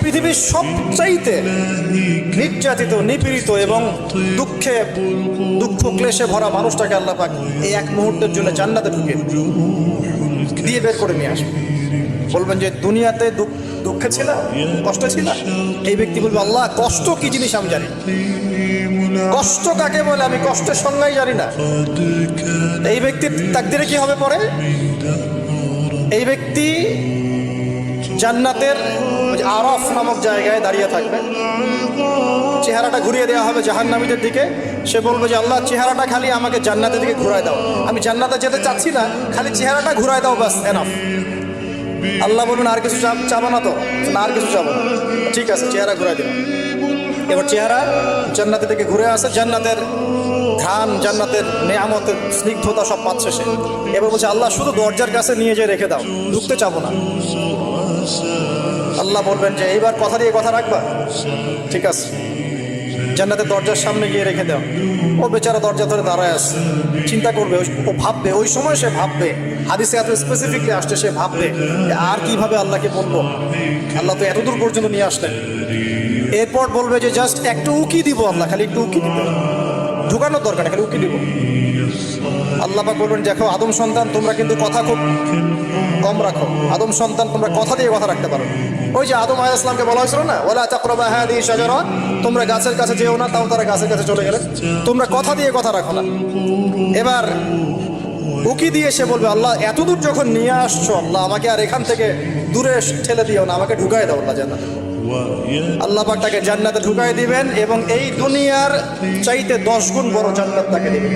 পৃথিবীর সবচাইতে নির্যাতিত, নিপীড়িত এবং দুঃখ ক্লেশে ভরা মানুষটাকে আল্লাহ পাক এই এক মুহূর্তের জন্য জান্নাতে ঢুকে দিয়ে বের করে নিয়ে আসবে। বলবেন যে দুনিয়াতে দুঃখে ছিল, কষ্টে ছিল। এই ব্যক্তি বলবে, আল্লাহ কষ্ট কি জিনিস আমি জানি না, কষ্ট কাকে বলে আমি কষ্টের সংজ্ঞাই জানি না। এই ব্যক্তির তাকদিরে কি হবে পরে? এই ব্যক্তি জান্নাতের আরফ নামক জায়গায় দাঁড়িয়ে থাকবে, চেহারাটা ঘুরিয়ে দেওয়া হবে জাহান্নামীদের দিকে। সে বলবে যে আল্লাহ চেহারাটা খালি আমাকে জান্নাতের দিকে ঘুরায় দাও, আমি জান্নাতে যেতে চাচ্ছি না, খালি চেহারাটা ঘুরায় দাও, বাস এনাফ। আল্লাহ বলবেন আর কিছু চাবো না তো? না, আর কিছু চাবো না। ঠিক আছে, চেহারা ঘুরাই দিলাম। এবার চেহারা জান্নাতের দিকে ঘুরে আসে, জান্নাতের ঘ্রাণ, জান্নাতের নেয়ামতের স্নিগ্ধতা সব পাচ্ছে সে। এবার বলছে আল্লাহ শুধু দরজার কাছে নিয়ে যেয়ে রেখে দাও, ঢুকতে চাবো না। আল্লাহ বলবেন যে এইবার কথা দিয়ে কথা রাখবা, ঠিক আছে, জান্নাতের দরজার সামনে গিয়ে রেখে দাও। ও বেচারা দরজা ধরে দাঁড়ায় আসছে, চিন্তা করবে, ও ভাববে, ওই সময় সে ভাববে, হাদিসে এত স্পেসিফিকলি আসছে, সে ভাববে আর কিভাবে আল্লাহকে বলবো, আল্লাহ তো এতদূর পর্যন্ত নিয়ে আসলেন। এরপর বলবে যে জাস্ট একটু উকি দিব, আল্লাহ খালি একটু উকি দিব, ঢুকানোর দরকার নেই, খালি উকি দিব। আল্লাহ পাক বলবেন দেখো আদম সন্তান, তোমরা কিন্তু কথা খুব কম রাখো। আদম সন্তান, তোমরা কথা দিয়ে কথা রাখতে পারো। ওই যে আদম আলাইহিস সালামকে বলা হয়েছিল না, ওয়ালা তাকরাবা হাদিহি শাজারা, তোমরা গাছের কাছে যেও না, তাও তারা গাছের কাছে চলে গেলেন। তোমরা কথা দিয়ে কথা রাখো না। এবার উকি দিয়ে সে বলবে আল্লাহ এতদূর যখন নিয়ে আসছো, আল্লাহ আমাকে আর এখান থেকে দূরে ঠেলে দিও না, আমাকে ঢুকাই দাও আল্লাহ জান্নাতে। আল্লাহ পাক তাকে জান্নাতে ঢুকাই দিবেন এবং এই দুনিয়ার চাইতে 10 গুণ বড় জান্নাত তাকে দিবেন।